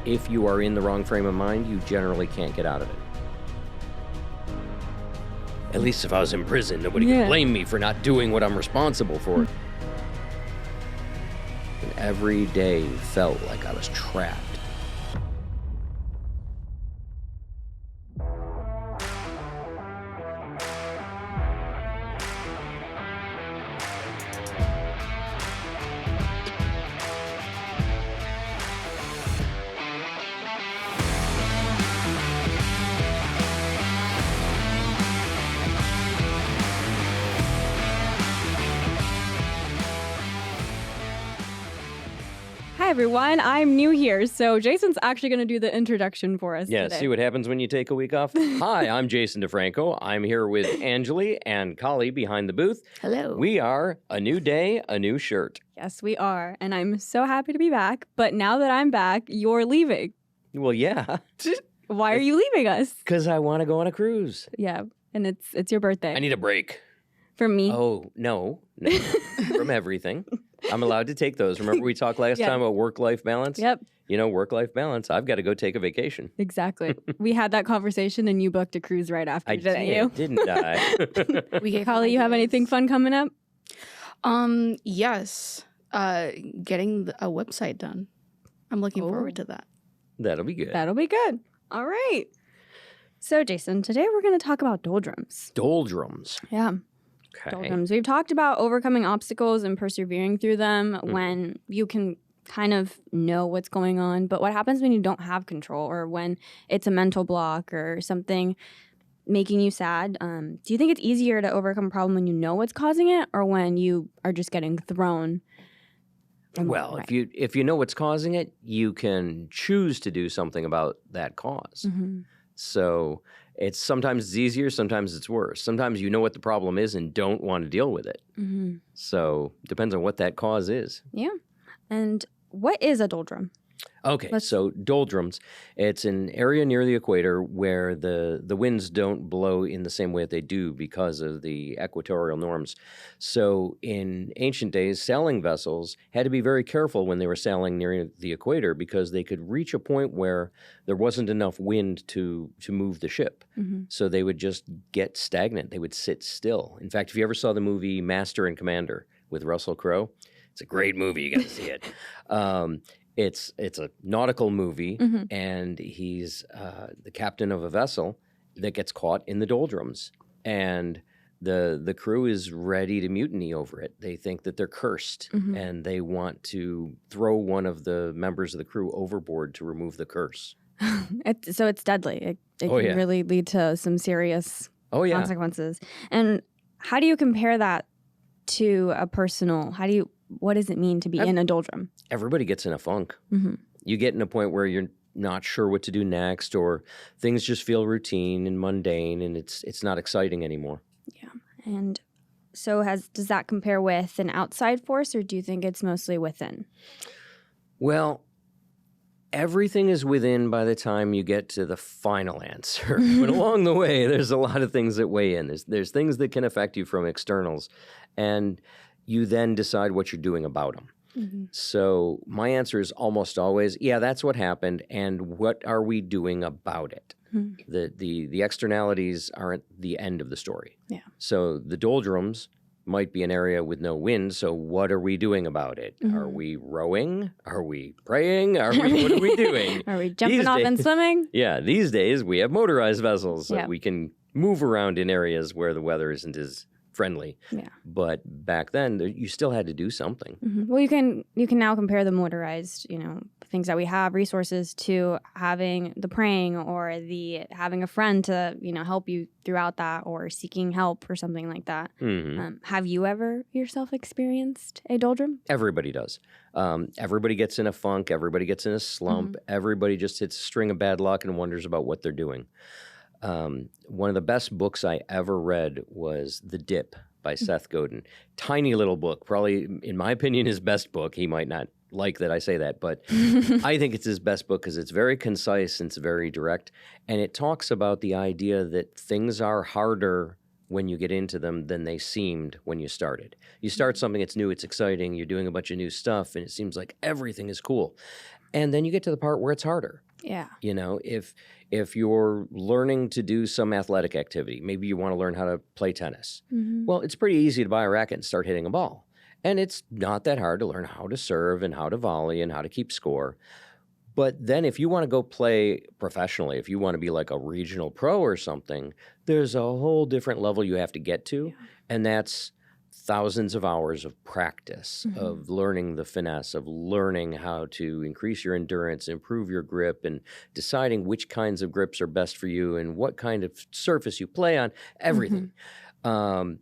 if you are in the wrong frame of mind, you generally can't get out of it. At least if I was in prison, nobody could blame me for not doing what I'm responsible for. And every day felt like I was trapped. Hi, everyone. I'm new here, so Jason's actually going to do the introduction for us today. See what happens when you take a week off? Hi, I'm Jason DeFranco. I'm here with Angeli and Collie behind the booth. Hello. We are A New Day, A New Shirt. Yes, we are, and I'm so happy to be back, but now that I'm back, you're leaving. Well, yeah. Why are you leaving us? Because I want to go on a cruise. Yeah, and it's your birthday. I need a break. From me? Oh, no. From everything. I'm allowed to take those. Remember we talked last time about work-life balance? Yep. You know, work-life balance. I've got to go take a vacation. Exactly. We had that conversation and you booked a cruise right after, didn't I? Collie, you have anything fun coming up? Yes. Getting a website done. I'm looking forward to that. That'll be good. That'll be good. All right. So, Jason, today we're going to talk about doldrums. Doldrums. Yeah. Okay. Doldrums. We've talked about overcoming obstacles and persevering through them when you can kind of know what's going on. But what happens when you don't have control or when it's a mental block or something making you sad? Do you think it's easier to overcome a problem when you know what's causing it or when you are just getting thrown? Well, if you know what's causing it, you can choose to do something about that cause. Mm-hmm. So it's sometimes it's easier, sometimes it's worse. Sometimes you know what the problem is and don't want to deal with it. Mm-hmm. So it depends on what that cause is. Yeah. And what is a doldrum? Okay, so doldrums, it's an area near the equator where the winds don't blow in the same way that they do because of the equatorial norms. So in ancient days, sailing vessels had to be very careful when they were sailing near the equator because they could reach a point where there wasn't enough wind to move the ship. Mm-hmm. So they would just get stagnant. They would sit still. In fact, if you ever saw the movie Master and Commander with Russell Crowe, it's a great movie. You got to see it. It's a nautical movie, and he's the captain of a vessel that gets caught in the doldrums, and the crew is ready to mutiny over it. They think that they're cursed, and they want to throw one of the members of the crew overboard to remove the curse. So it's deadly. It can really lead to some serious consequences. And how do you compare that to a personal? What does it mean to be in a doldrum? Everybody gets in a funk. Mm-hmm. You get in a point where you're not sure what to do next, or things just feel routine and mundane, and it's not exciting anymore. Yeah. And so does that compare with an outside force, or do you think it's mostly within? Well, everything is within by the time you get to the final answer. But along the way, there's a lot of things that weigh in. There's things that can affect you from externals, and you then decide what you're doing about them. Mm-hmm. So my answer is almost always, that's what happened, and what are we doing about it? Mm-hmm. The externalities aren't the end of the story. Yeah. So the doldrums might be an area with no wind, so what are we doing about it? Mm-hmm. Are we rowing? Are we praying? What are we doing? Are we jumping off and swimming? Yeah, these days we have motorized vessels, so we can move around in areas where the weather isn't as friendly. Yeah. But back then, you still had to do something. Mm-hmm. Well, you can now compare the motorized, things that we have, resources, to having the praying or the having a friend to, help you throughout that, or seeking help or something like that. Mm-hmm. Have you ever yourself experienced a doldrum? Everybody does. Everybody gets in a funk. Everybody gets in a slump. Mm-hmm. Everybody just hits a string of bad luck and wonders about what they're doing. One of the best books I ever read was The Dip by Seth Godin. Tiny little book, probably, in my opinion, his best book. He might not like that I say that, but I think it's his best book because it's very concise and it's very direct. And it talks about the idea that things are harder when you get into them than they seemed when you started. You start something, it's new, it's exciting, you're doing a bunch of new stuff, and it seems like everything is cool. And then you get to the part where it's harder. Yeah. You know, if you're learning to do some athletic activity, maybe you want to learn how to play tennis. Well, it's pretty easy to buy a racket and start hitting a ball. And it's not that hard to learn how to serve and how to volley and how to keep score. But then if you want to go play professionally, if you want to be like a regional pro or something, there's a whole different level you have to get to. And that's thousands of hours of practice, of learning the finesse, of learning how to increase your endurance, improve your grip, and deciding which kinds of grips are best for you and what kind of surface you play on, everything. And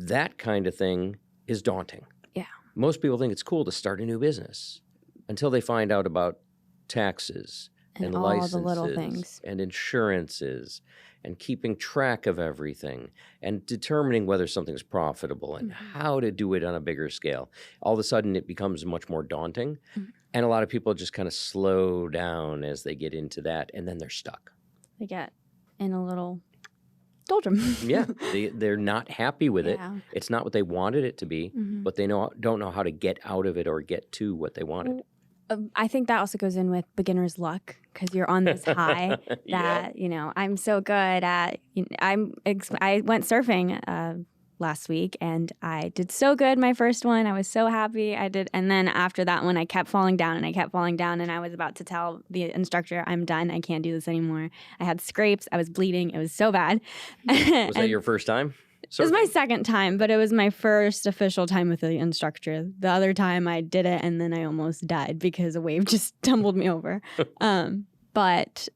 that kind of thing is daunting. Yeah. Most people think it's cool to start a new business until they find out about taxes and all licenses the little things. and insurances and keeping track of everything and determining whether something's profitable and how to do it on a bigger scale. All of a sudden, it becomes much more daunting. And a lot of people just kind of slow down as they get into that, and then they're stuck. They get in a little doldrum. Yeah, they're not happy with it. Yeah. It's not what they wanted it to be, but they don't know how to get out of it or get to what they wanted. I think that also goes in with beginner's luck because you're on this high that, you know, I'm so good at, I went surfing last week and I did so good my first one. I was so happy I did. And then after that one, I kept falling down and I kept falling down and I was about to tell the instructor, I'm done. I can't do this anymore. I had scrapes. I was bleeding. It was so bad. Was that your first time? It was my second time, but it was my first official time with the instructor. The other time I did it and then I almost died because a wave just tumbled me over. But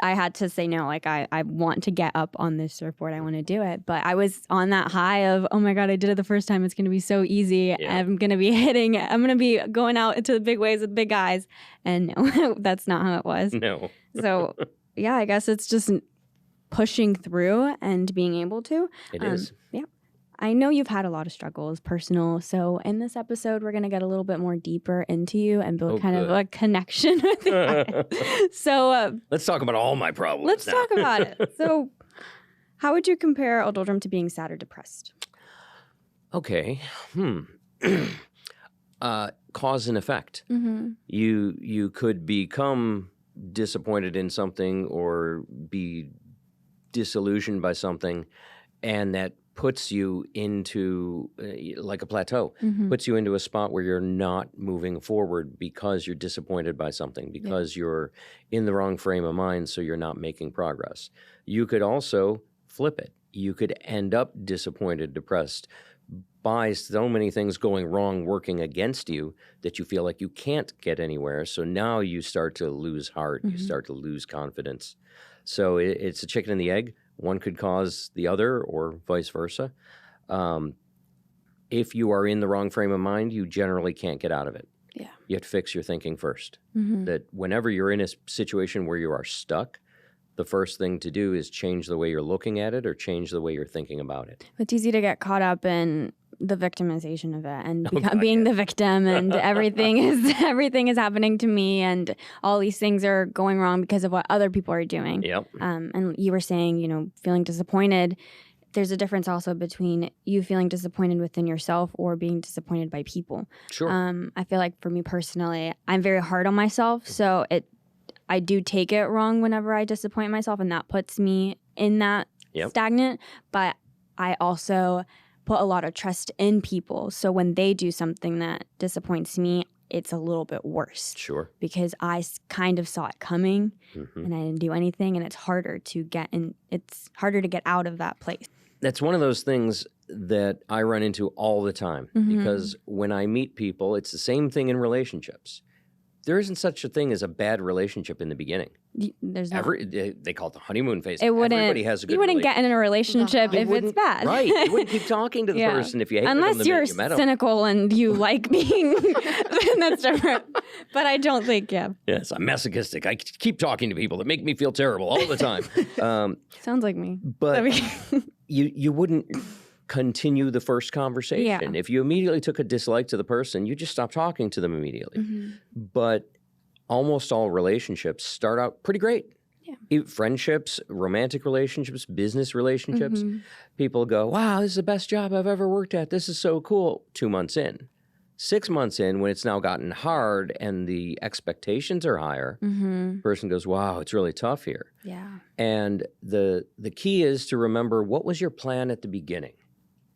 I had to say no, like I want to get up on this surfboard. I want to do it. But I was on that high of, oh my God, I did it the first time. It's going to be so easy. Yeah. I'm going to be hitting it. I'm going to be going out into the big waves with big guys. And no, that's not how it was. No. So yeah, I guess it's just pushing through and being able to. It is. Yeah. I know you've had a lot of struggles, personal. So in this episode, we're going to get a little bit more deeper into you and build kind of a connection with you. So let's talk about all my problems. Let's now. talk about it. So how would you compare a doldrum to being sad or depressed? Okay. Cause and effect. You could become disappointed in something or be disillusioned by something, and that puts you into like a plateau, puts you into a spot where you're not moving forward because you're disappointed by something, because you're in the wrong frame of mind, so you're not making progress. You could also flip it. You could end up disappointed, depressed by so many things going wrong, working against you, that you feel like you can't get anywhere. So now you start to lose heart, you start to lose confidence. So it's a chicken and the egg. One could cause the other or vice versa. If you are in the wrong frame of mind, you generally can't get out of it. Yeah. You have to fix your thinking first. That whenever you're in a situation where you are stuck, the first thing to do is change the way you're looking at it or change the way you're thinking about it. It's easy to get caught up in the victimization of it and being the victim and everything is happening to me and all these things are going wrong because of what other people are doing. Yep. And you were saying, feeling disappointed. There's a difference also between you feeling disappointed within yourself or being disappointed by people. Sure. I feel like for me personally, I'm very hard on myself. So I do take it wrong whenever I disappoint myself, and that puts me in that stagnant. But I also put a lot of trust in people. So when they do something that disappoints me, it's a little bit worse. Sure. Because I kind of saw it coming and I didn't do anything, and it's harder to get in. It's harder to get out of that place. That's one of those things that I run into all the time because when I meet people, it's the same thing in relationships. There isn't such a thing as a bad relationship in the beginning. There's not. They call it the honeymoon phase. It wouldn't. Everybody has a good You wouldn't get in a relationship if it's bad. Right. You wouldn't keep talking to the person if you hated them Unless the you're minute you met them. cynical and you like being, then that's different. But I don't think, Yes, I'm masochistic. I keep talking to people that make me feel terrible all the time. Sounds like me. But you wouldn't continue the first conversation. Yeah. If you immediately took a dislike to the person, you just stop talking to them immediately. But almost all relationships start out pretty great. Friendships, romantic relationships, business relationships. Mhm. People go, wow, this is the best job I've ever worked at. This is so cool. 2 months in. 6 months in, when it's now gotten hard and the expectations are higher, Mhm. the person goes, wow, it's really tough here. Yeah. And the key is to remember, what was your plan at the beginning?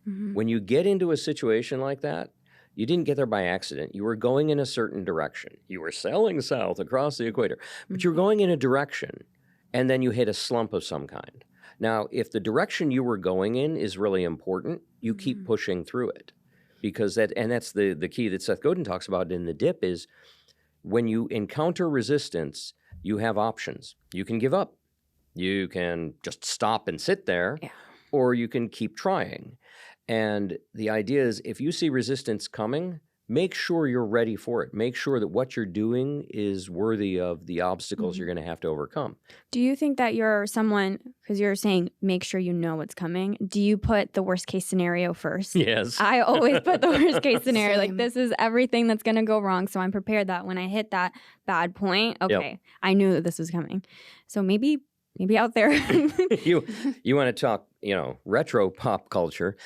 Mhm. When you get into a situation like that, you didn't get there by accident. You were going in a certain direction. You were sailing south across the equator, but you were going in a direction, and then you hit a slump of some kind. Now, if the direction you were going in is really important, you keep pushing through it, because that's the key that Seth Godin talks about in The Dip is when you encounter resistance, you have options. You can give up. You can just stop and sit there, or you can keep trying. And the idea is, if you see resistance coming, make sure you're ready for it. Make sure that what you're doing is worthy of the obstacles you're going to have to overcome. Do you think that you're someone, because you're saying make sure you know what's coming, do you put the worst case scenario first? Yes. I always put the worst case scenario. Same. Like, this is everything that's going to go wrong. So I'm prepared that when I hit that bad point, okay, I knew that this was coming. So maybe out there. You want to talk, retro pop culture.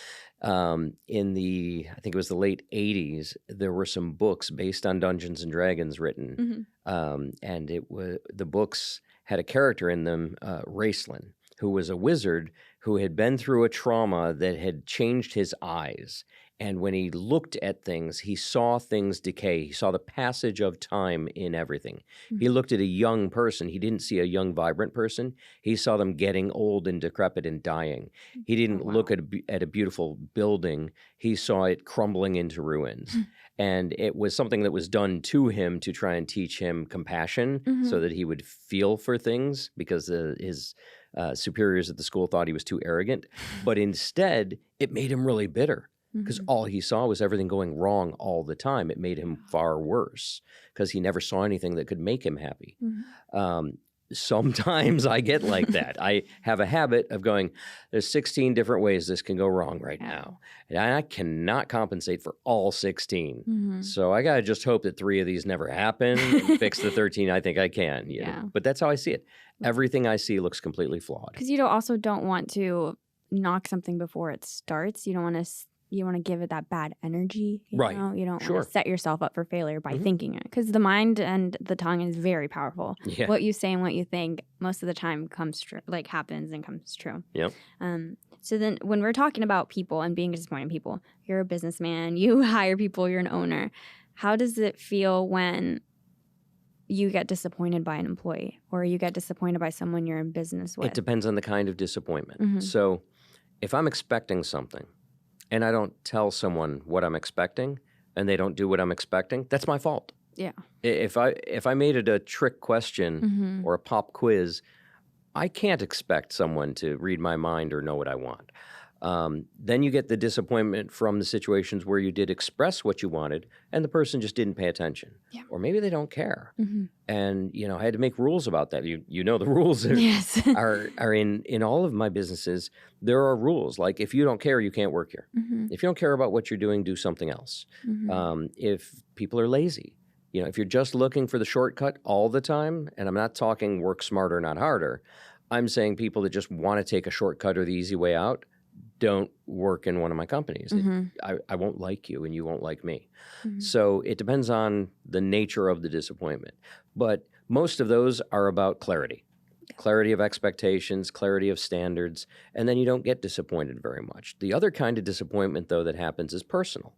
In the, I think it was the late 80s, there were some books based on Dungeons and Dragons written. And the books had a character in them, Raceland, who was a wizard who had been through a trauma that had changed his eyes. And when he looked at things, he saw things decay. He saw the passage of time in everything. He looked at a young person. He didn't see a young, vibrant person. He saw them getting old and decrepit and dying. He didn't look at a beautiful building. He saw it crumbling into ruins. And it was something that was done to him to try and teach him compassion so that he would feel for things, because his superiors at the school thought he was too arrogant. But instead, it made him really bitter, because all he saw was everything going wrong all the time. It made him far worse, because he never saw anything that could make him happy. Sometimes I get like that. I have a habit of going, there's 16 different ways this can go wrong right now. And I cannot compensate for all 16. So I got to just hope that 3 of these never happen and fix the 13 I think I can. You know? But that's how I see it. Everything I see looks completely flawed. Because you also don't want to knock something before it starts. You don't want to. You want to give it that bad energy, you know? You don't want to set yourself up for failure by thinking it, because the mind and the tongue is very powerful. What you say and what you think most of the time comes true, like happens and comes true. So then when we're talking about people and being disappointed in people, you're a businessman, you hire people, you're an owner. How does it feel when you get disappointed by an employee, or you get disappointed by someone you're in business with? It depends on the kind of disappointment. So if I'm expecting something, and I don't tell someone what I'm expecting, and they don't do what I'm expecting, that's my fault. If I made it a trick question or a pop quiz, I can't expect someone to read my mind or know what I want. Then you get the disappointment from the situations where you did express what you wanted and the person just didn't pay attention. Or maybe they don't care. And, I had to make rules about that. You know the rules are in all of my businesses. There are rules. Like, if you don't care, you can't work here. If you don't care about what you're doing, do something else. If people are lazy, if you're just looking for the shortcut all the time, and I'm not talking work smarter, not harder. I'm saying people that just want to take a shortcut or the easy way out, don't work in one of my companies. I won't like you and you won't like me. So it depends on the nature of the disappointment. But most of those are about clarity. Clarity of expectations, clarity of standards, and then you don't get disappointed very much. The other kind of disappointment, though, that happens is personal.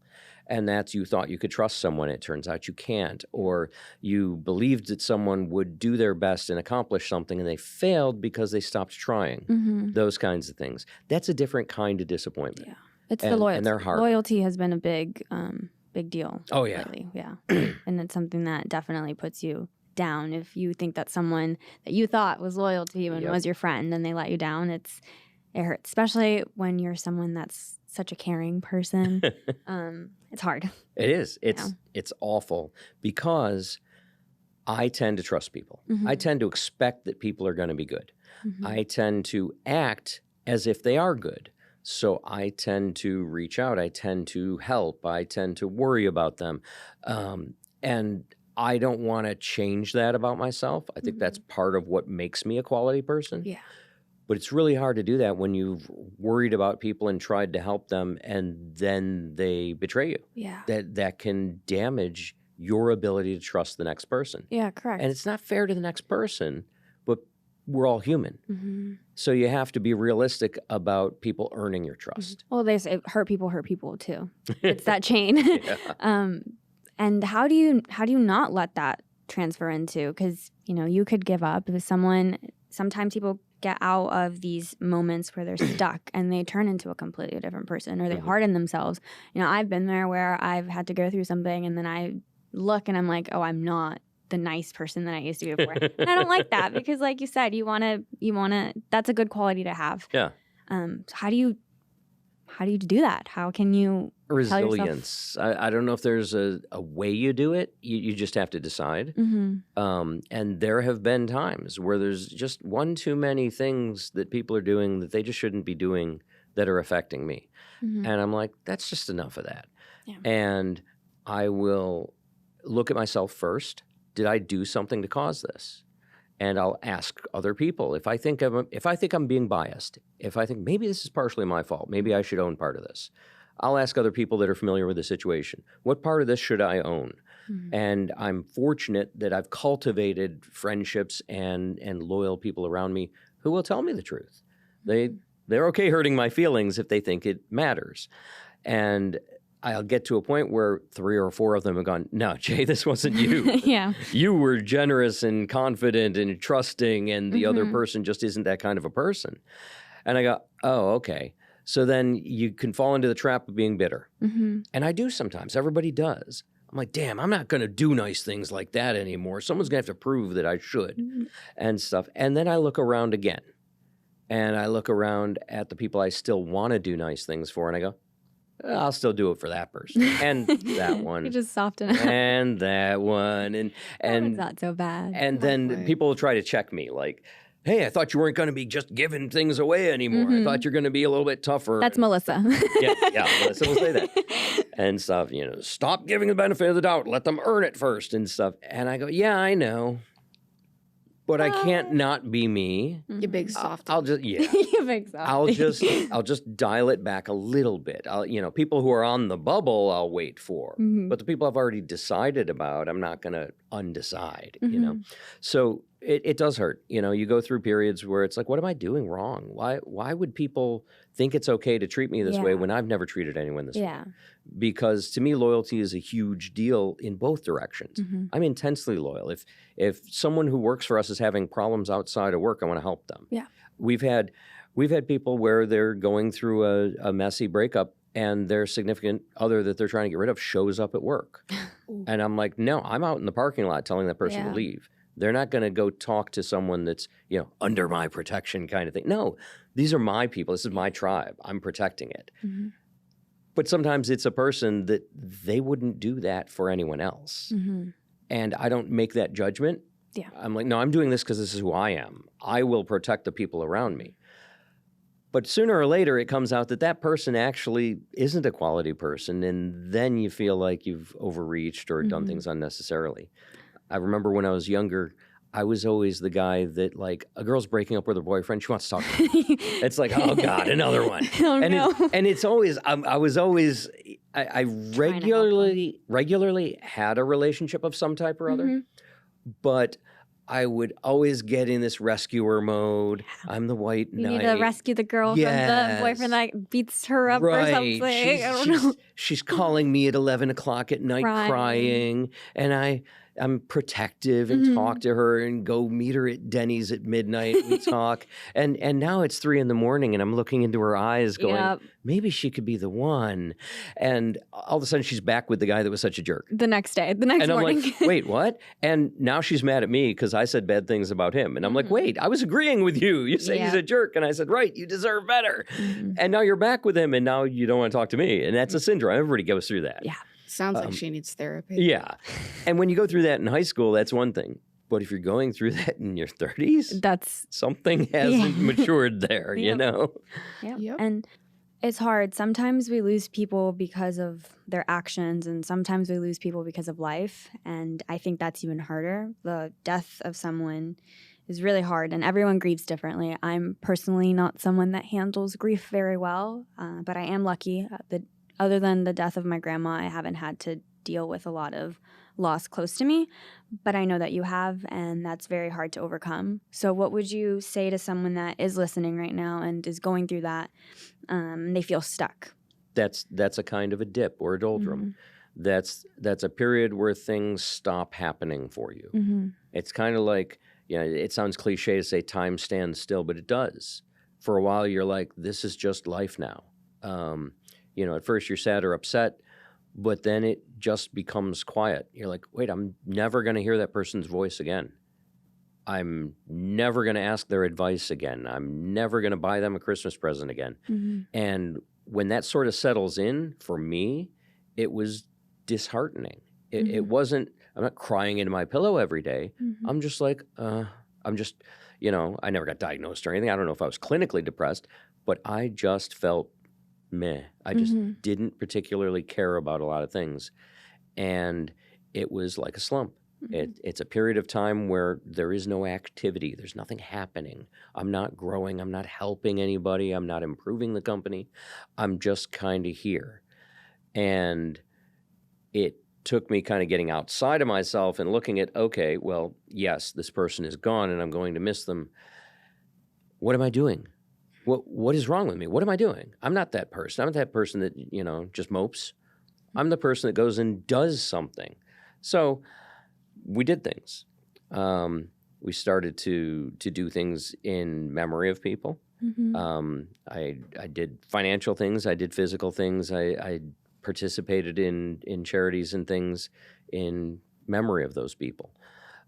And that's, you thought you could trust someone, it turns out you can't. Or you believed that someone would do their best and accomplish something, and they failed because they stopped trying. Those kinds of things. That's a different kind of disappointment. It's the loyalty. And they're hard. Loyalty has been a big deal. Oh, yeah. Lately. And it's something that definitely puts you down. If you think that someone that you thought was loyal to you and was your friend, and they let you down, it hurts, especially when you're someone that's such a caring person. It's hard. It is. It's awful, because I tend to trust people. I tend to expect that people are going to be good. I tend to act as if they are good. So I tend to reach out. I tend to help. I tend to worry about them. And I don't want to change that about myself. I think that's part of what makes me a quality person. Yeah. But it's really hard to do that when you've worried about people and tried to help them and then they betray you. Yeah. That can damage your ability to trust the next person. Yeah, correct. And it's not fair to the next person, but we're all human. Mm-hmm. So you have to be realistic about people earning your trust. Well, they say hurt people too. It's that chain. Yeah. And how do you not let that transfer into? Because you could give up if someone. Sometimes people get out of these moments where they're stuck and they turn into a completely different person, or they harden themselves. I've been there where I've had to go through something and then I look and I'm like, oh, I'm not the nice person that I used to be before. And I don't like that because, like you said, you want to. That's a good quality to have. Yeah. So how do you do that? How can you resilience? I don't know if there's a way you do it. You just have to decide. Mm-hmm. And there have been times where there's just one too many things that people are doing that they just shouldn't be doing that are affecting me. Mm-hmm. And I'm like, that's just enough of that. Yeah. And I will look at myself first. Did I do something to cause this? And I'll ask other people if I think I'm being biased, if I think maybe this is partially my fault, maybe I should own part of this. I'll ask other people that are familiar with the situation, what part of this should I own? Mm-hmm. And I'm fortunate that I've cultivated friendships and loyal people around me who will tell me the truth. They're okay hurting my feelings if they think it matters. And I'll get to a point where 3 or 4 of them have gone, no, Jay, this wasn't you. Yeah. You were generous and confident and trusting, and the other person just isn't that kind of a person. And I go, oh, okay. So then you can fall into the trap of being bitter. Mm-hmm. And I do sometimes. Everybody does. I'm like, damn, I'm not going to do nice things like that anymore. Someone's going to have to prove that I should and stuff. And then I look around again. And I look around at the people I still want to do nice things for, and I go, I'll still do it for that person and that one. You just soften it. And that one. And It's not so bad. and then people will try to check me like, hey, I thought you weren't going to be just giving things away anymore. I thought you're going to be a little bit tougher. That's Melissa. yeah, Melissa will say that. And stuff, stop giving the benefit of the doubt. Let them earn it first and stuff. And I go, yeah, I know. But I can't not be me. You big soft. I'll just You big soft. I'll just dial it back a little bit. People who are on the bubble, I'll wait for. But the people I've already decided about, I'm not going to undecide. So it does hurt. You go through periods where it's like, what am I doing wrong? Why would people think it's okay to treat me this way when I've never treated anyone this way? Because to me, loyalty is a huge deal in both directions. I'm intensely loyal. If someone who works for us is having problems outside of work, I want to help them. Yeah. We've had people where they're going through a messy breakup and their significant other that they're trying to get rid of shows up at work. And I'm like, no, I'm out in the parking lot telling that person to leave. They're not going to go talk to someone that's, under my protection kind of thing. No, these are my people. This is my tribe. I'm protecting it. But sometimes it's a person that they wouldn't do that for anyone else. And I don't make that judgment. Yeah. I'm like, no, I'm doing this because this is who I am. I will protect the people around me. But sooner or later, it comes out that that person actually isn't a quality person. And then you feel like you've overreached or done things unnecessarily. I remember when I was younger, I was always the guy that, like, a girl's breaking up with her boyfriend, she wants to talk to me. It's like, oh God, another one. Oh, no. It's always, I regularly had a relationship of some type or other, but I would always get in this rescuer mode. I'm the white knight. You need to rescue the girl from the boyfriend that beats her up or something. I don't know. She's calling me at 11 o'clock at night crying, and I'm protective and talk to her and go meet her at Denny's at midnight. We talk. And now it's 3 a.m. and I'm looking into her eyes going, maybe she could be the one. And all of a sudden she's back with the guy that was such a jerk. The next day, the next morning. And I'm like, wait, what? And now she's mad at me because I said bad things about him. And I'm like, wait, I was agreeing with you. You say he's a jerk. And I said, right, you deserve better. And now you're back with him and now you don't want to talk to me. And that's a syndrome. Everybody goes through that. Yeah. Sounds like she needs therapy. Yeah. And when you go through that in high school, that's one thing. But if you're going through that in your 30s, that's something hasn't matured there, Yep. you know? Yep. Yep. And It's hard. Sometimes we lose people because of their actions, and sometimes we lose people because of life. And I think that's even harder. The death of someone is really hard, and everyone grieves differently. I'm personally not someone that handles grief very well, but I am lucky that other than the death of my grandma, I haven't had to deal with a lot of loss close to me. But I know that you have, and that's very hard to overcome. So what would you say to someone that is listening right now and is going through that? They feel stuck. That's a kind of a dip or a doldrum. That's a period where things stop happening for you. It's kind of like, it sounds cliche to say time stands still, but it does. For a while, you're like, this is just life now. At first you're sad or upset, but then it just becomes quiet. You're like, wait, I'm never going to hear that person's voice again. I'm never going to ask their advice again. I'm never going to buy them a Christmas present again. And when that sort of settles in, for me, it was disheartening. It wasn't, I'm not crying into my pillow every day. I'm just like, I never got diagnosed or anything. I don't know if I was clinically depressed, but I just felt meh. I just didn't particularly care about a lot of things. And it was like a slump. It's a period of time where there is no activity. There's nothing happening. I'm not growing. I'm not helping anybody. I'm not improving the company. I'm just kind of here. And it took me kind of getting outside of myself and looking at, okay, well, yes, this person is gone and I'm going to miss them. What am I doing? What is wrong with me? What am I doing? I'm not that person. I'm not that person that, just mopes. I'm the person that goes and does something. So we did things. We started to do things in memory of people. I did financial things. I did physical things. I participated in charities and things in memory of those people.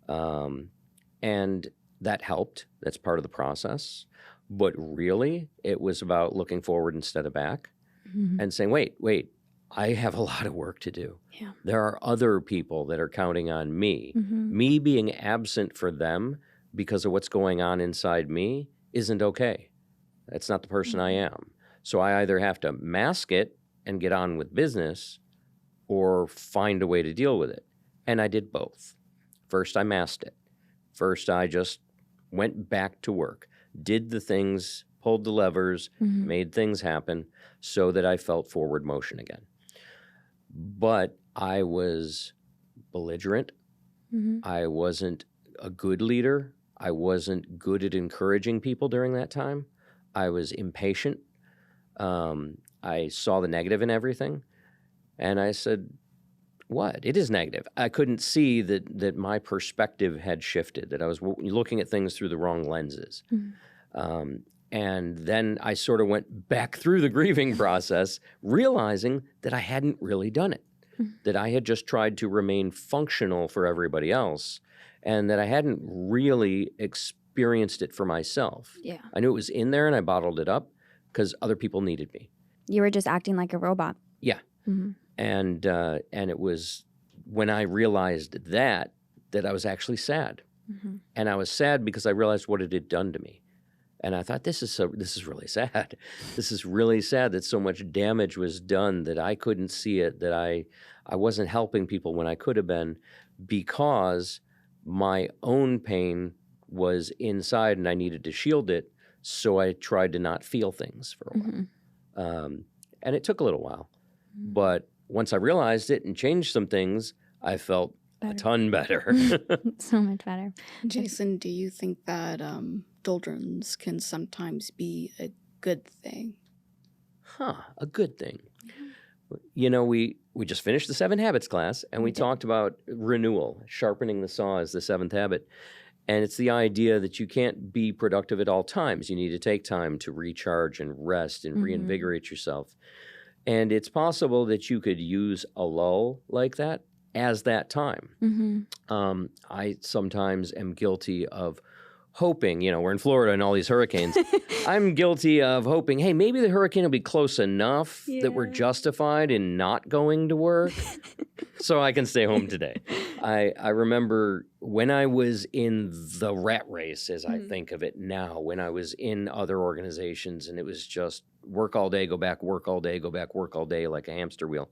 And that helped. That's part of the process. But really, it was about looking forward instead of back and saying, wait, I have a lot of work to do. Yeah. There are other people that are counting on me. Me being absent for them because of what's going on inside me isn't okay. That's not the person I am. So I either have to mask it and get on with business or find a way to deal with it. And I did both. First, I masked it. First, I just went back to work, did the things, pulled the levers, made things happen so that I felt forward motion again. But I was belligerent. I wasn't a good leader. I wasn't good at encouraging people during that time. I was impatient. I saw the negative in everything. And I said, what? It is negative. I couldn't see that my perspective had shifted, that I was looking at things through the wrong lenses. And then I sort of went back through the grieving process, realizing that I hadn't really done it, that I had just tried to remain functional for everybody else, and that I hadn't really experienced it for myself. Yeah. I knew it was in there and I bottled it up because other people needed me. You were just acting like a robot. Yeah. And it was when I realized that I was actually sad. And I was sad because I realized what it had done to me. And I thought, this is really sad. This is really sad that so much damage was done that I couldn't see it, that I wasn't helping people when I could have been because my own pain was inside and I needed to shield it. So I tried to not feel things for a while. And it took a little while. But once I realized it and changed some things, I felt a ton better. So much better. Jason, do you think that doldrums can sometimes be a good thing? A good thing. We just finished the 7 Habits class, and we talked about renewal, sharpening the saw is the 7th habit. And it's the idea that you can't be productive at all times. You need to take time to recharge and rest and reinvigorate yourself. And it's possible that you could use a lull like that as that time. I sometimes am guilty of hoping, we're in Florida and all these hurricanes. I'm guilty of hoping, hey, maybe the hurricane will be close enough that we're justified in not going to work so I can stay home today. I remember when I was in the rat race, as I think of it now, when I was in other organizations and it was just work all day, go back, work all day, go back, work all day like a hamster wheel.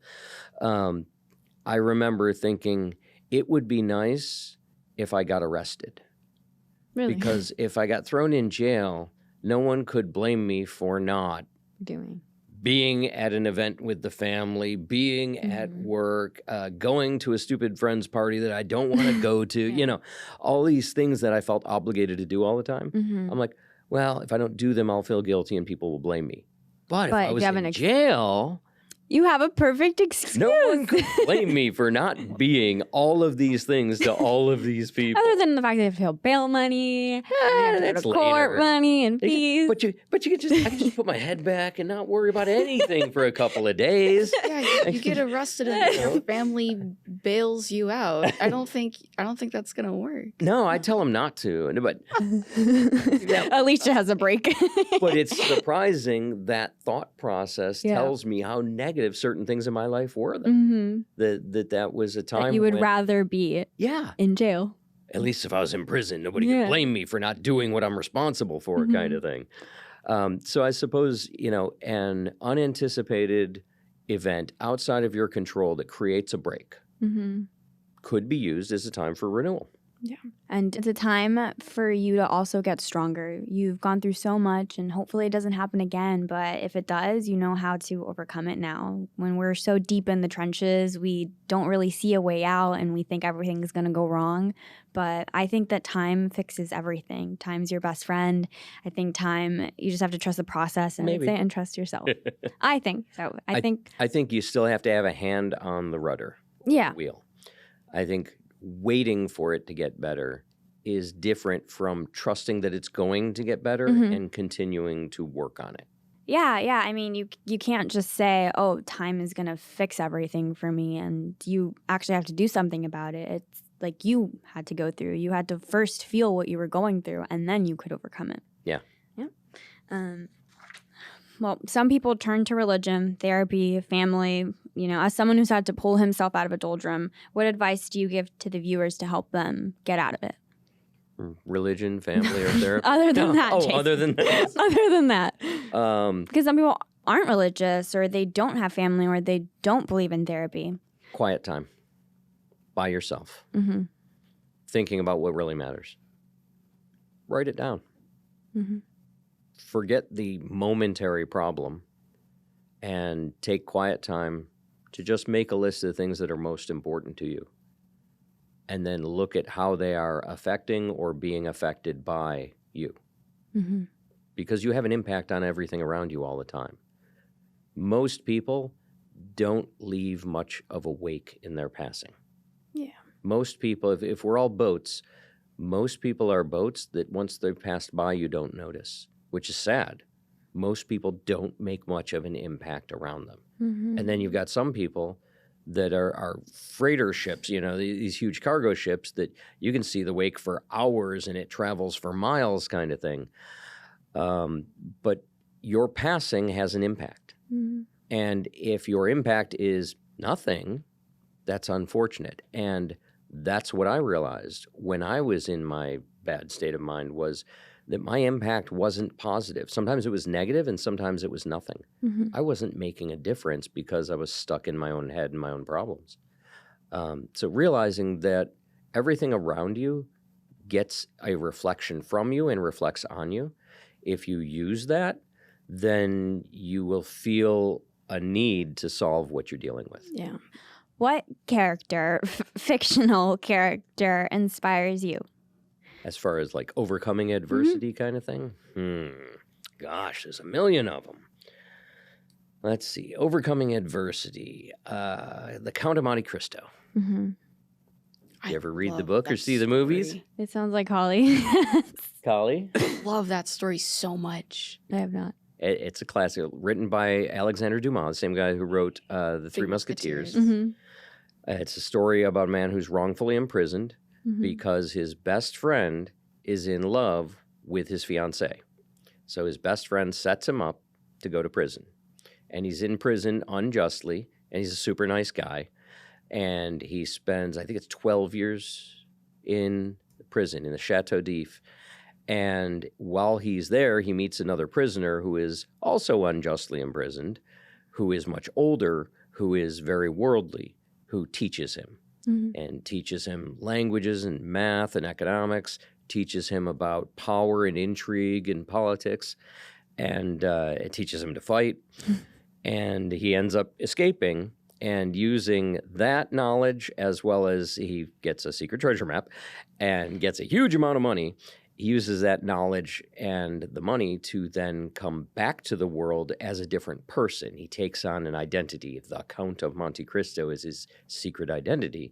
I remember thinking it would be nice if I got arrested. Really? Because if I got thrown in jail, no one could blame me for not being at an event with the family, being at work, going to a stupid friend's party that I don't want to go to, all these things that I felt obligated to do all the time. I'm like, well, if I don't do them, I'll feel guilty and people will blame me. But if I was in jail... You have a perfect excuse. No one could blame me for not being all of these things to all of these people. Other than the fact they have to pay bail money, that's court money and fees. But I could just put my head back and not worry about anything for a couple of days. Yeah, you get arrested and your family bails you out. I don't think that's gonna work. No, I tell them not to. But Alicia has a break. But it's surprising that thought process tells me how negative certain things in my life were. That was a time that you would rather be in jail. At least if I was in prison, nobody could blame me for not doing what I'm responsible for, kind of thing. So I suppose, an unanticipated event outside of your control that creates a break could be used as a time for renewal. Yeah. And it's a time for you to also get stronger. You've gone through so much and hopefully it doesn't happen again. But if it does, you know how to overcome it now. When we're so deep in the trenches, we don't really see a way out and we think everything's going to go wrong. But I think that time fixes everything. Time's your best friend. I think time, you just have to trust the process and trust yourself. I think so. I think you still have to have a hand on the rudder. The wheel. I think waiting for it to get better is different from trusting that it's going to get better and continuing to work on it. Yeah. I mean, you can't just say, oh, time is going to fix everything for me, and you actually have to do something about it. It's like you had to go through. You had to first feel what you were going through, and then you could overcome it. Yeah. Well, some people turn to religion, therapy, family. As someone who's had to pull himself out of a doldrum, what advice do you give to the viewers to help them get out of it? Religion, family, or therapy? Other than that, Jason. Other than that. Other than that. Because some people aren't religious, or they don't have family, or they don't believe in therapy. Quiet time. By yourself. Thinking about what really matters. Write it down. Forget the momentary problem and take quiet time to just make a list of the things that are most important to you. And then look at how they are affecting or being affected by you. Because you have an impact on everything around you all the time. Most people don't leave much of a wake in their passing. Yeah. Most people, if we're all boats, most people are boats that once they've passed by, you don't notice, which is sad. Most people don't make much of an impact around them. And then you've got some people that are freighter ships, these huge cargo ships that you can see the wake for hours and it travels for miles kind of thing. But your passing has an impact. And if your impact is nothing, that's unfortunate. And that's what I realized when I was in my bad state of mind, was that my impact wasn't positive. Sometimes it was negative and sometimes it was nothing. I wasn't making a difference because I was stuck in my own head and my own problems. So realizing that everything around you gets a reflection from you and reflects on you. If you use that, then you will feel a need to solve what you're dealing with. Yeah. What character, fictional character, inspires you? As far as like overcoming adversity kind of thing? Gosh, there's a million of them. Let's see. Overcoming adversity. The Count of Monte Cristo. You ever read the book or see the movies? It sounds like Holly. Holly? I love that story so much. I have not. It's a classic written by Alexander Dumas, the same guy who wrote The Three Musketeers. It's a story about a man who's wrongfully imprisoned because his best friend is in love with his fiancée. So his best friend sets him up to go to prison. And he's in prison unjustly, and he's a super nice guy. And he spends, I think it's 12 years in prison, in the Chateau d'If. And while he's there, he meets another prisoner who is also unjustly imprisoned, who is much older, who is very worldly, who teaches him. And teaches him languages and math and economics, teaches him about power and intrigue and politics, and it teaches him to fight. And he ends up escaping and using that knowledge, as well as he gets a secret treasure map and gets a huge amount of money. He uses that knowledge and the money to then come back to the world as a different person. He takes on an identity. The Count of Monte Cristo is his secret identity,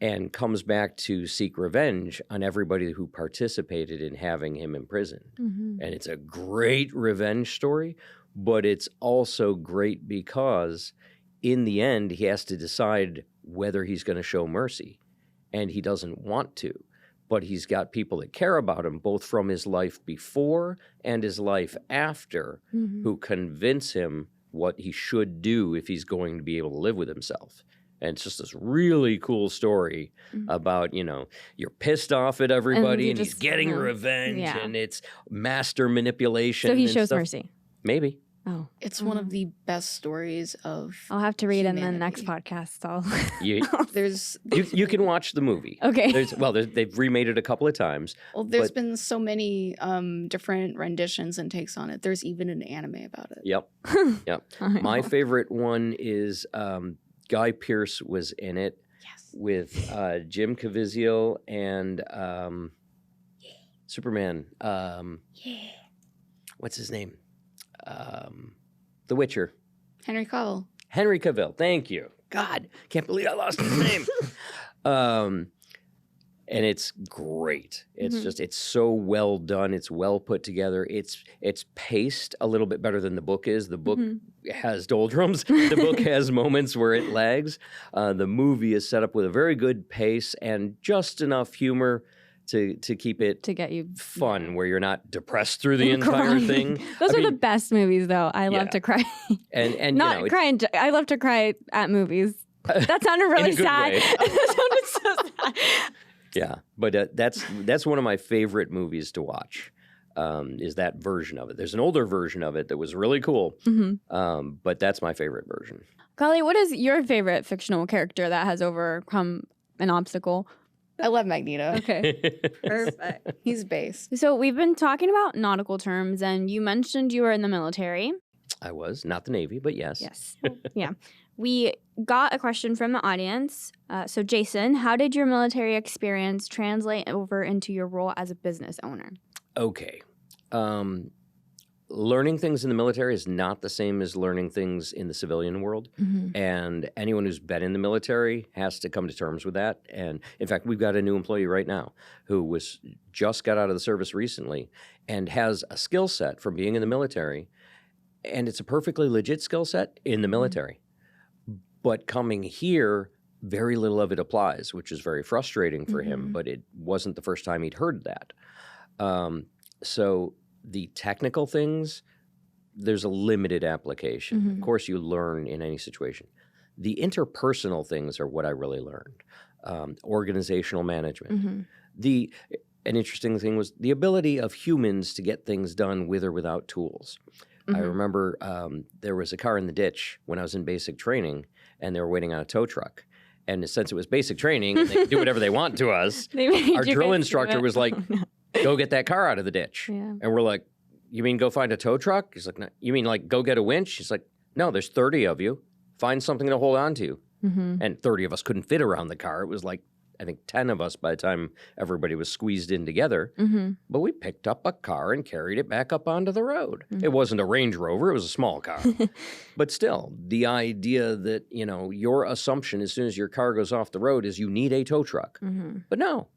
and comes back to seek revenge on everybody who participated in having him imprisoned. And it's a great revenge story, but it's also great because in the end, he has to decide whether he's going to show mercy, and he doesn't want to. But he's got people that care about him, both from his life before and his life after, who convince him what he should do if he's going to be able to live with himself. And it's just this really cool story about, you're pissed off at everybody and he's getting revenge, and it's master manipulation. So he and shows stuff. mercy. Maybe. Oh. It's one of the best stories of I'll have to read it in the humanity. next podcast. There's You can watch the movie. Okay. They've remade it a couple of times. there's but- been so many different renditions and takes on it. There's even an anime about it. Yep. My favorite one is Guy Pearce was in it with Jim Caviezel and Superman. What's his name? The Witcher. Henry Cavill. Henry Cavill. Thank you. God, can't believe I lost his name. And it's great. It's just, it's so well done. It's well put together. It's paced a little bit better than the book is. The book has doldrums. The book has moments where it lags. The movie is set up with a very good pace and just enough humor to keep it to get you fun, where you're not depressed through the entire crying. thing. Those are the best movies, though. I love to cry. And Not crying. I love to cry at movies. That sounded really good sad. way. That sounded so sad. Yeah, but that's one of my favorite movies to watch. Is that version of it? There's an older version of it that was really cool, but that's my favorite version. Carly, what is your favorite fictional character that has overcome an obstacle? I love Magneto. Okay, perfect. He's base. So we've been talking about nautical terms, and you mentioned you were in the military. I was not the Navy, but yes. Yes. Yeah. We got a question from the audience. So, Jason, how did your military experience translate over into your role as a business owner? Okay. Learning things in the military is not the same as learning things in the civilian world. And anyone who's been in the military has to come to terms with that. And in fact, we've got a new employee right now who just got out of the service recently and has a skill set from being in the military. And it's a perfectly legit skill set in the military. But coming here, very little of it applies, which is very frustrating for him. But it wasn't the first time he'd heard that. So the technical things, there's a limited application. Of course, you learn in any situation. The interpersonal things are what I really learned. Organizational management. An interesting thing was the ability of humans to get things done with or without tools. I remember there was a car in the ditch when I was in basic training, and they were waiting on a tow truck. And since it was basic training, and they could do whatever they want to us, our drill instructor was like, go get that car out of the ditch. And we're like, you mean go find a tow truck? He's like, no. You mean like go get a winch? He's like, no, there's 30 of you. Find something to hold on to. And 30 of us couldn't fit around the car. It was like, I think 10 of us by the time everybody was squeezed in together. But we picked up a car and carried it back up onto the road. It wasn't a Range Rover. It was a small car. But still, the idea that, your assumption as soon as your car goes off the road is you need a tow truck. But no.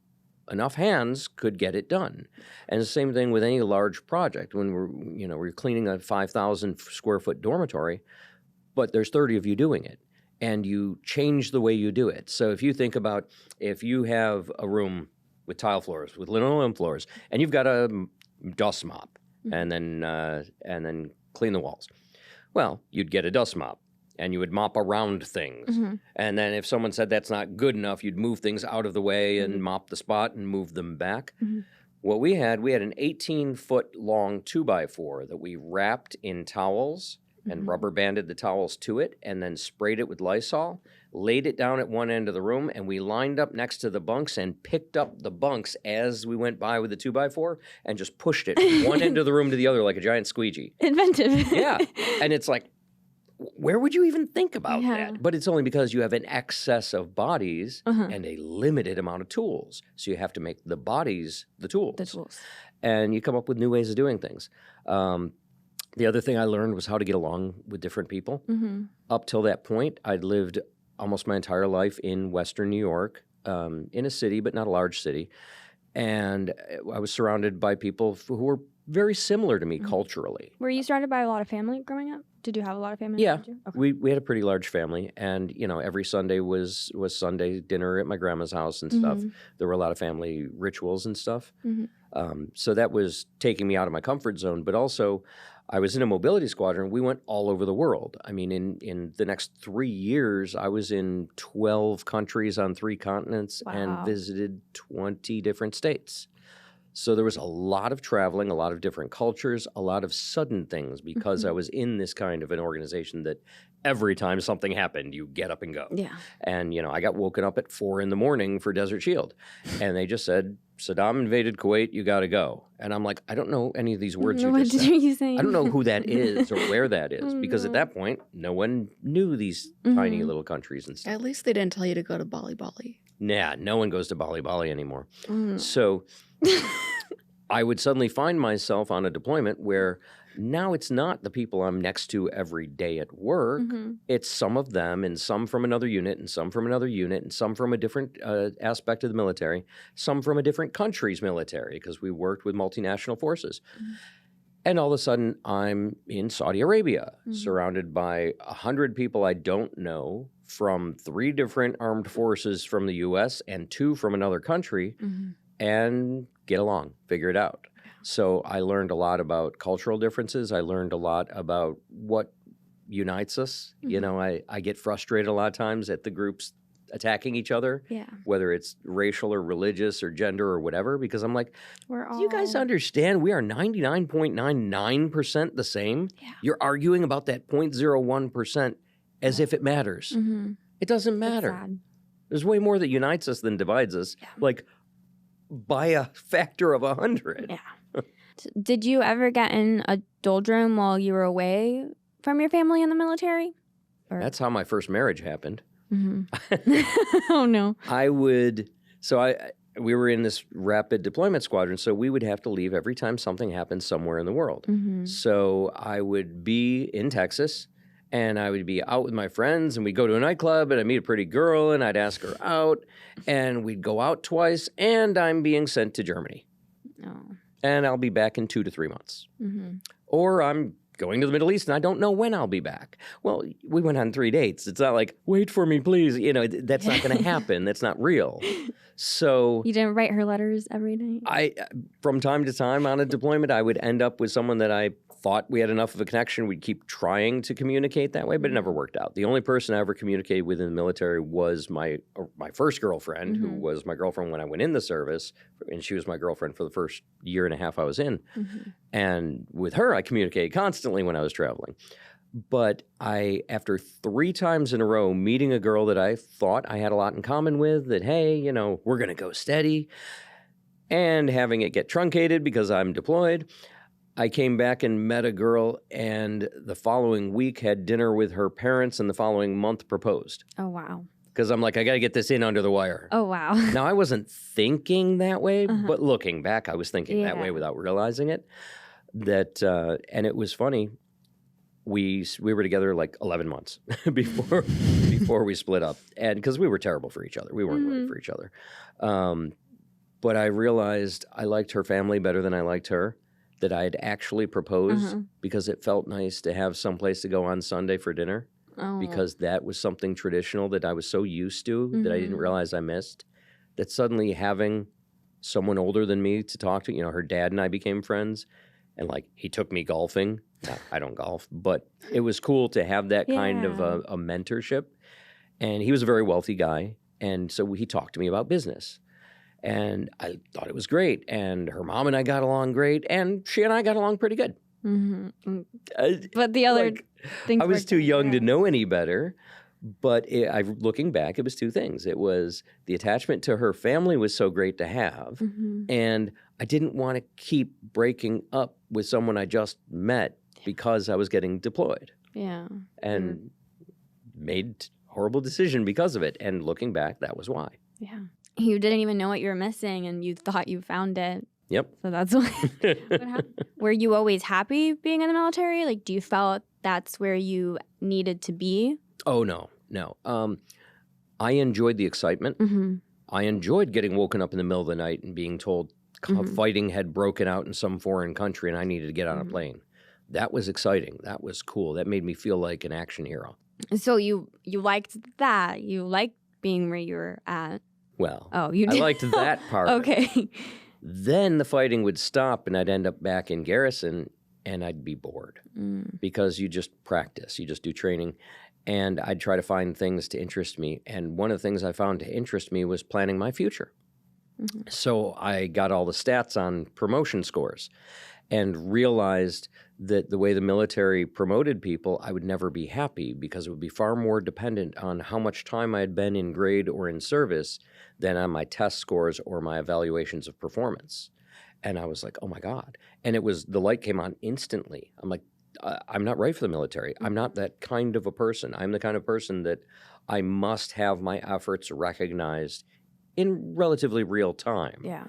Enough hands could get it done. And the same thing with any large project. When we're cleaning a 5,000 square foot dormitory, but there's 30 of you doing it. And you change the way you do it. So if you think about if you have a room with tile floors, with linoleum floors, and you've got a dust mop, and then clean the walls. Well, you'd get a dust mop, and you would mop around things. And then if someone said that's not good enough, you'd move things out of the way and mop the spot and move them back. What we had an 18-foot long 2x4 that we wrapped in towels and rubber banded the towels to it and then sprayed it with Lysol, laid it down at one end of the room, and we lined up next to the bunks and picked up the bunks as we went by with the 2x4 and just pushed it from one end of the room to the other like a giant squeegee. Inventive. Yeah. And it's like, where would you even think about that? But it's only because you have an excess of bodies and a limited amount of tools. So you have to make the bodies the tools. The tools. And you come up with new ways of doing things. The other thing I learned was how to get along with different people. Up till that point, I'd lived almost my entire life in Western New York, in a city, but not a large city. And I was surrounded by people who were very similar to me culturally. Were you surrounded by a lot of family growing up? Did you have a lot of family? Yeah, around you? Okay. we had a pretty large family, and every Sunday was Sunday dinner at my grandma's house and stuff. There were a lot of family rituals and stuff. So that was taking me out of my comfort zone, but also I was in a mobility squadron. We went all over the world. I mean, in the next 3 years, I was in 12 countries on 3 continents and visited 20 different states. So there was a lot of traveling, a lot of different cultures, a lot of sudden things because I was in this kind of an organization that every time something happened, you get up and go. Yeah. And, I got woken up at 4 a.m. for Desert Shield. And they just said, Saddam invaded Kuwait, you got to go. And I'm like, I don't know any of these words you just said. What are you saying? I don't know who that is or where that is because at that point, no one knew these tiny little countries and stuff. At least they didn't tell you to go to Bali Bali. Nah, no one goes to Bali Bali anymore. So I would suddenly find myself on a deployment where now it's not the people I'm next to every day at work. It's some of them and some from another unit and some from another unit and some from a different aspect of the military, some from a different country's military because we worked with multinational forces. And all of a sudden, I'm in Saudi Arabia, surrounded by 100 people I don't know from 3 different armed forces from the U.S. and 2 from another country, and get along, figure it out. So I learned a lot about cultural differences. I learned a lot about what unites us. I get frustrated a lot of times at the groups attacking each other, whether it's racial or religious or gender or whatever, because I'm like, do you guys understand we are 99.99% the same? Yeah. You're arguing about that 0.01% as if it matters. It doesn't matter. There's way more that unites us than divides us, like by a factor of 100. Yeah. Did you ever get in a doldrum while you were away from your family in the military? That's how my first marriage happened. Oh, no. We were in this rapid deployment squadron, so we would have to leave every time something happened somewhere in the world. So I would be in Texas, and I would be out with my friends, and we'd go to a nightclub, and I'd meet a pretty girl, and I'd ask her out, and we'd go out twice, and I'm being sent to Germany. Oh. And I'll be back in 2 to 3 months. Or I'm going to the Middle East, and I don't know when I'll be back. Well, we went on 3 dates. It's not like, wait for me, please. That's not going to happen. That's not real. So you didn't write her letters every night? From time to time on a deployment, I would end up with someone that I thought we had enough of a connection. We'd keep trying to communicate that way, but it never worked out. The only person I ever communicated with in the military was my first girlfriend, who was my girlfriend when I went in the service, and she was my girlfriend for the first year and a half I was in. And with her, I communicated constantly when I was traveling. But after 3 times in a row, meeting a girl that I thought I had a lot in common with, that, hey, we're going to go steady, and having it get truncated because I'm deployed, I came back and met a girl, and the following week had dinner with her parents, and the following month proposed. Oh, wow. Because I'm like, I got to get this in under the wire. Oh, wow. Now, I wasn't thinking that way, but looking back, I was thinking that way without realizing it. And it was funny. We were together like 11 months before we split up, and because we were terrible for each other. We weren't right for each other. But I realized I liked her family better than I liked her, that I had actually proposed because it felt nice to have someplace to go on Sunday for dinner, because that was something traditional that I was so used to that I didn't realize I missed, that suddenly having someone older than me to talk to. You know, her dad and I became friends, and like he took me golfing. Now, I don't golf, but it was cool to have that kind of Yeah. a mentorship. And he was a very wealthy guy, and so he talked to me about business. And I thought it was great. And her mom and I got along great, and she and I got along pretty good. But the other Like, things I was worked too out, young to yeah. know any better. But looking back, it was two things. It was the attachment to her family was so great to have, Mhm. and I didn't want to keep breaking up with someone I just met because I was getting deployed, Yeah. and made horrible decision because of it. And looking back, that was why. Yeah. You didn't even know what you were missing, and you thought you found it. Yep. So that's why. Were you always happy being in the military? Like, do you felt that's where you needed to be? Oh, no. I enjoyed the excitement. Mm-hmm. I enjoyed getting woken up in the middle of the night and being told fighting had broken out in some foreign country and I needed to get on a plane. That was exciting. That was cool. That made me feel like an action hero. So you liked that. You liked being where you were at. Well, Oh, you I did. liked that part. of it. Okay. Then the fighting would stop and I'd end up back in garrison and I'd be bored because you just practice, you just do training. And I'd try to find things to interest me. And one of the things I found to interest me was planning my future. So I got all the stats on promotion scores and realized that the way the military promoted people, I would never be happy because it would be far more dependent on how much time I had been in grade or in service than on my test scores or my evaluations of performance. And I was like, oh my God. And the light came on instantly. I'm like, I'm not right for the military. I'm not that kind of a person. I'm the kind of person that I must have my efforts recognized in relatively real time. Yeah.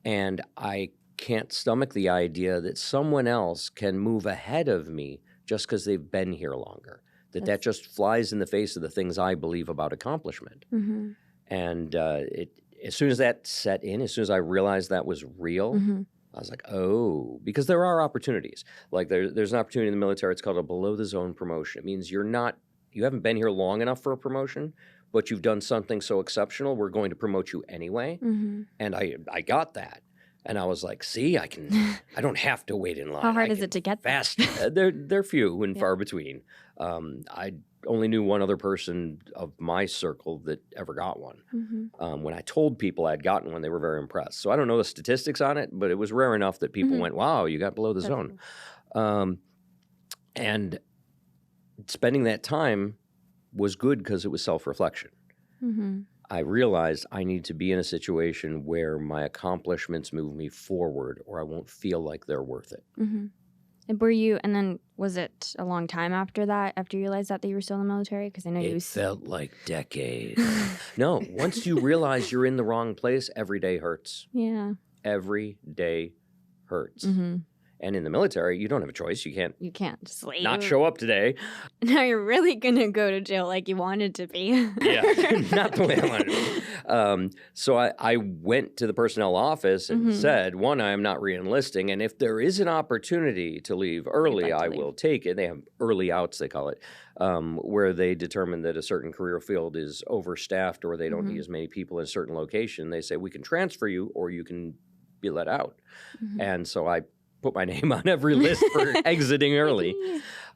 And I can't stomach the idea that someone else can move ahead of me just because they've been here longer. That just flies in the face of the things I believe about accomplishment. Mm-hmm. And as soon as that set in, as soon as I realized that was real, I was like, oh, because there are opportunities. Like there's an opportunity in the military. It's called a below the zone promotion. It means you haven't been here long enough for a promotion, but you've done something so exceptional, we're going to promote you anyway. And I got that. And I was like, see, I don't have to wait in line. How hard is it to get that? Fast. They're few and far between. I only knew one other person of my circle that ever got one. When I told people I'd gotten one, they were very impressed. So I don't know the statistics on it, but it was rare enough that people went, wow, you got below the zone. And spending that time was good because it was self-reflection. I realized I need to be in a situation where my accomplishments move me forward or I won't feel like they're worth it. And then was it a long time after that, after you realized that you were still in the military? Because I know It felt like decades. No, once you realize you're in the wrong place, every day hurts. Yeah. Every day hurts. And in the military, you don't have a choice. You can't just leave. not show up today. Now you're really going to go to jail like you wanted to be. Yeah, not the way I wanted to be. So I went to the personnel office and said, one, I am not re-enlisting. And if there is an opportunity to leave early, I will take it. They have early outs, they call it, where they determine that a certain career field is overstaffed or they don't need as many people in a certain location. They say, we can transfer you or you can be let out. And so I put my name on every list for exiting early.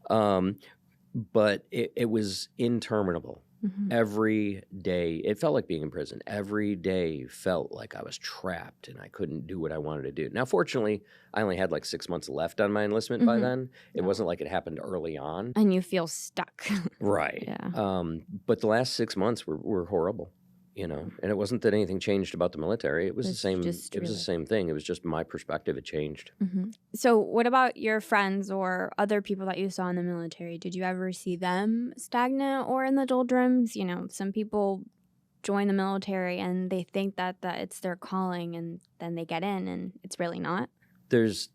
But it was interminable. Every day, it felt like being in prison. Every day felt like I was trapped and I couldn't do what I wanted to do. Now, fortunately, I only had like 6 months left on my enlistment by then. It wasn't like it happened early on. And you feel stuck. Right. Yeah. But the last 6 months were horrible. And it wasn't that anything changed about the military. It was the same. It was the same thing. It was just my perspective had changed. So what about your friends or other people that you saw in the military? Did you ever see them stagnant or in the doldrums? Some people join the military and they think that it's their calling and then they get in and it's really not. There's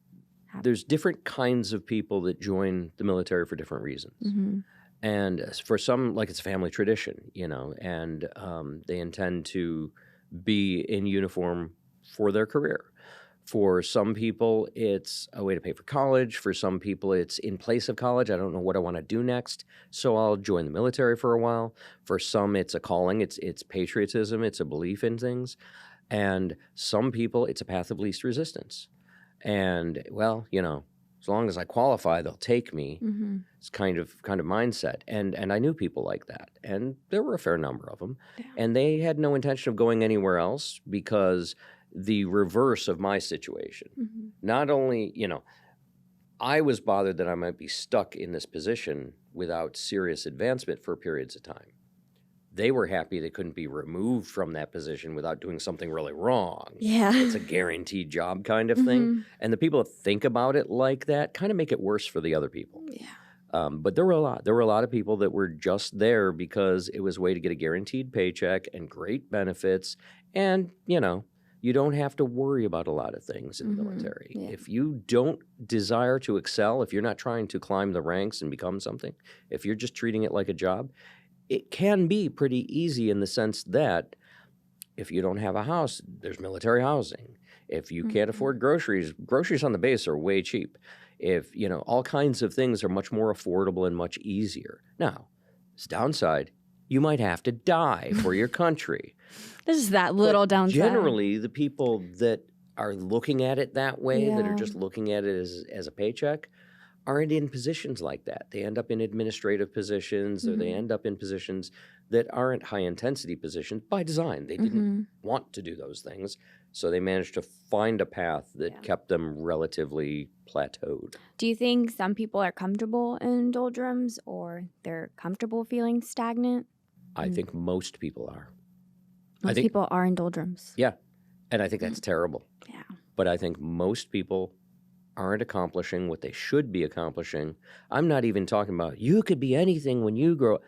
different kinds of people that join the military for different reasons. And for some, like it's a family tradition, and they intend to be in uniform for their career. For some people, it's a way to pay for college. For some people, it's in place of college. I don't know what I want to do next, so I'll join the military for a while. For some, it's a calling. It's patriotism. It's a belief in things. And some people, it's a path of least resistance. And, well, as long as I qualify, they'll take me. Mm-hmm. It's kind of mindset. And I knew people like that. And there were a fair number of them. Yeah. And they had no intention of going anywhere else because the reverse of my situation, Mm-hmm. not only, I was bothered that I might be stuck in this position without serious advancement for periods of time. They were happy they couldn't be removed from that position without doing something really wrong. Yeah. It's a guaranteed job kind of thing. Mm-hmm. And the people that think about it like that kind of make it worse for the other people. Yeah. But there were a lot of people that were just there because it was a way to get a guaranteed paycheck and great benefits. And, you don't have to worry about a lot of things in the Mhm. military. Yeah. If you don't desire to excel, if you're not trying to climb the ranks and become something, if you're just treating it like a job, it can be pretty easy in the sense that if you don't have a house, there's military housing. If you can't Mhm. afford groceries on the base are way cheap. If, all kinds of things are much more affordable and much easier. Now, its downside, you might have to die for your country. This is that little But downside. generally, the people that are looking at it that way, that are Yeah. just looking at it as a paycheck, aren't in positions like that. They end up in administrative positions, or they Mhm. end up in positions that aren't high-intensity positions by design. They didn't Mhm. want to do those things, so they managed to find a path that Yeah. kept them relatively plateaued. Do you think some people are comfortable in doldrums or they're comfortable feeling stagnant? I think most people are. Most think- people are in doldrums. Yeah, and I think that's terrible. Yeah. But I think most people aren't accomplishing what they should be accomplishing. I'm not even talking about you could be anything when you grow up.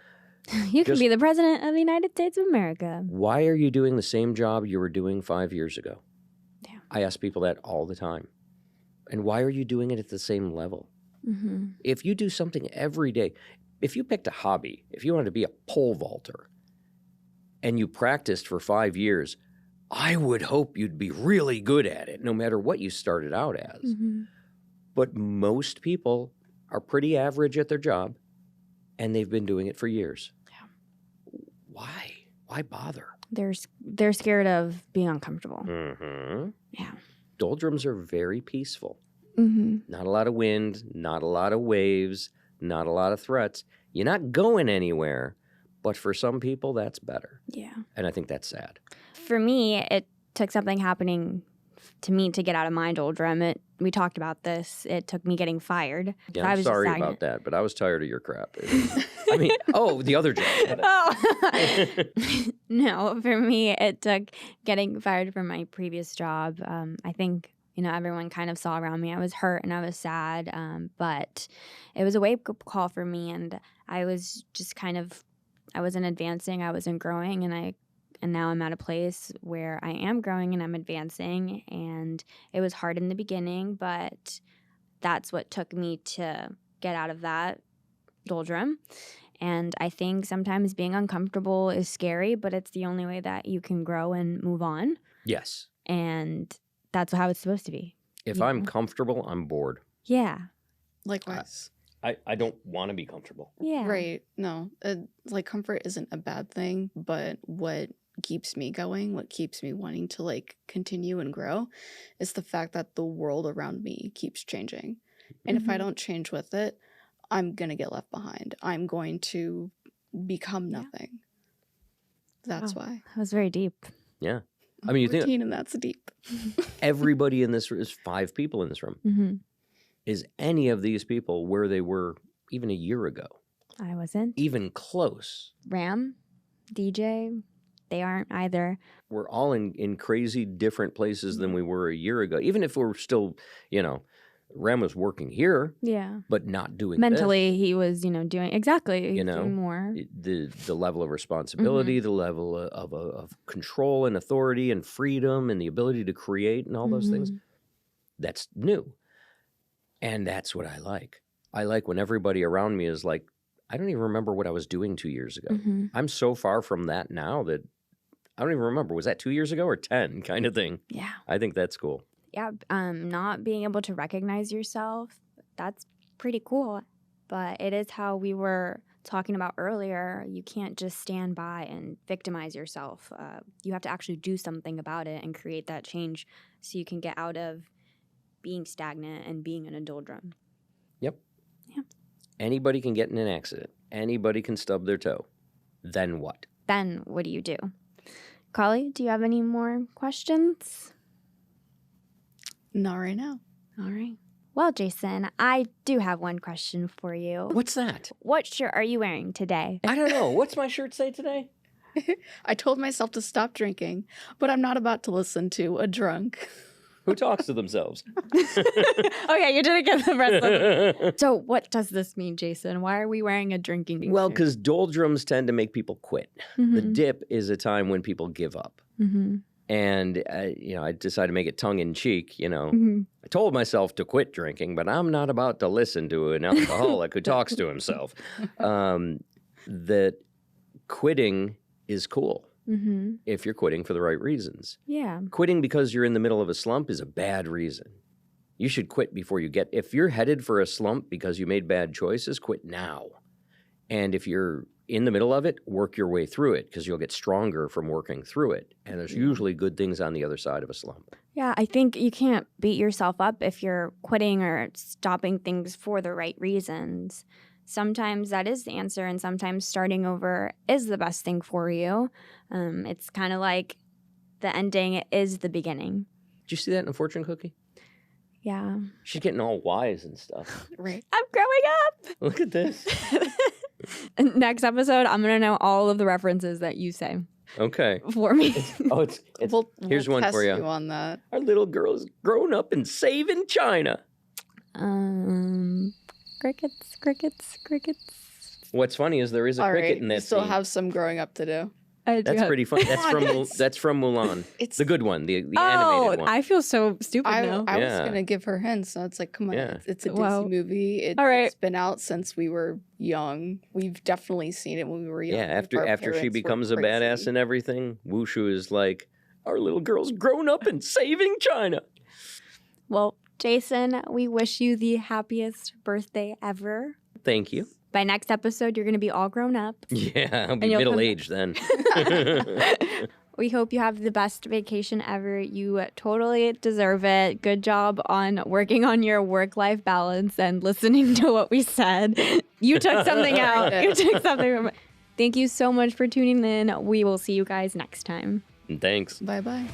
You could Just- be the president of the United States of America. Why are you doing the same job you were doing 5 years ago? Yeah. I ask people that all the time. And why are you doing it at the same level? Mm-hmm. If you do something every day, if you picked a hobby, if you wanted to be a pole vaulter, and you practiced for 5 years, I would hope you'd be really good at it, no matter what you started out as. Mm-hmm. But most people are pretty average at their job, and they've been doing it for years. Yeah. Why? Why bother? They're scared of being uncomfortable. Mm-hmm. Yeah. Doldrums are very peaceful. Mm-hmm. Not a lot of wind, not a lot of waves, not a lot of threats. You're not going anywhere, but for some people, that's better. Yeah. And I think that's sad. For me, it took something happening to me to get out of my doldrum. We talked about this. It took me getting fired. Yeah, I I'm was just sorry stagnant. about that, but I was tired of your crap. I mean, the other job. Oh. No, for me, it took getting fired from my previous job. I think, everyone kind of saw around me. I was hurt and I was sad, but it was a wake-up call for me. And I was just I wasn't advancing, I wasn't growing, and now I'm at a place where I am growing and I'm advancing. And it was hard in the beginning, but that's what took me to get out of that doldrum. And I think sometimes being uncomfortable is scary, but it's the only way that you can grow and move on. Yes. And that's how it's supposed to be. If Yeah. I'm comfortable, I'm bored. Yeah. Likewise. I don't want to be comfortable. Yeah. Right. No. Comfort isn't a bad thing, but what keeps me going, what keeps me wanting to continue and grow is the fact that the world around me keeps changing. And if I Mhm. don't change with it, I'm going to get left behind. I'm going to become Yeah. nothing. That's Wow. why. That was very deep. Yeah. I mean, you think 14 and that's deep. everybody in this room, is 5 people in this room. Mm-hmm. Is any of these people where they were even a year ago? I wasn't. Even close? Ram, DJ, they aren't either. We're all in crazy different places than we were a year ago. Even if we're still, Ram was working here, Yeah. but not doing Mentally, this. he was, doing exactly. He was doing more. The level of responsibility, the level of control and authority and freedom and the ability to create and all those things, Mhm. that's new. And that's what I like. I like when everybody around me is like, I don't even remember what I was doing 2 years ago. Mhm. I'm so far from that now that I don't even remember. Was that 2 years ago or 10 kind of thing? Yeah. I think that's cool. Yeah. Not being able to recognize yourself, that's pretty cool. But it is how we were talking about earlier, you can't just stand by and victimize yourself. You have to actually do something about it and create that change so you can get out of being stagnant and being in a doldrum. Yep. Yeah. Anybody can get in an accident. Anybody can stub their toe. Then what? Then what do you do? Carly, do you have any more questions? Not right now. All right. Well, Jason, I do have one question for you. What's that? What shirt are you wearing today? I don't know. What's my shirt say today? I told myself to stop drinking, but I'm not about to listen to a drunk. Who talks to themselves? Okay, you didn't get the rest of it. So what does this mean, Jason? Why are we wearing a drinking Well, shirt? because doldrums tend to make people quit. The dip is a time when people give up. Mm-hmm. And, I decided to make it tongue-in-cheek, Mm-hmm. I told myself to quit drinking, but I'm not about to listen to an alcoholic who talks to himself. That quitting is cool Mm-hmm. if you're quitting for the right reasons. Yeah. Quitting because you're in the middle of a slump is a bad reason. You should quit before you get... If you're headed for a slump because you made bad choices, quit now. And if you're in the middle of it, work your way through it because you'll get stronger from working through it. And there's usually good things on the other side of a slump. Yeah, I think you can't beat yourself up if you're quitting or stopping things for the right reasons. Sometimes that is the answer, and sometimes starting over is the best thing for you. It's kind of like the ending is the beginning. Did you see that in a fortune cookie? Yeah. She's getting all wise and stuff. Right. I'm growing Look at this. up. Next episode, I'm going to know all of the references that you say Okay. for me. It's here's we'll one test for you. on that. Our little girl's grown up and saving China. Crickets, crickets, crickets. What's funny is there is a All cricket right, in you that still scene. have some growing up to do. I do That's have- pretty funny. on, That's from Mulan. It's The good one, the Oh, animated one. I feel so stupid I now. was Yeah. gonna give her hints, so it's like, come on, Yeah. it's a Wow. Disney movie. All right. It's been out since we were young. We've definitely seen it when we were young. Yeah, if our after she parents were becomes a badass crazy. and everything, Wushu is like, our little girl's grown up and saving China. Well, Jason, we wish you the happiest birthday ever. Thank you. By next episode, you're going to be all grown up. Yeah, I'll be And you'll come- middle-aged then. We hope you have the best vacation ever. You totally deserve it. Good job on working on your work-life balance and listening to what we said. You took something out. You took something from it. Thank you so much for tuning in. We will see you guys next time. Thanks. Bye bye.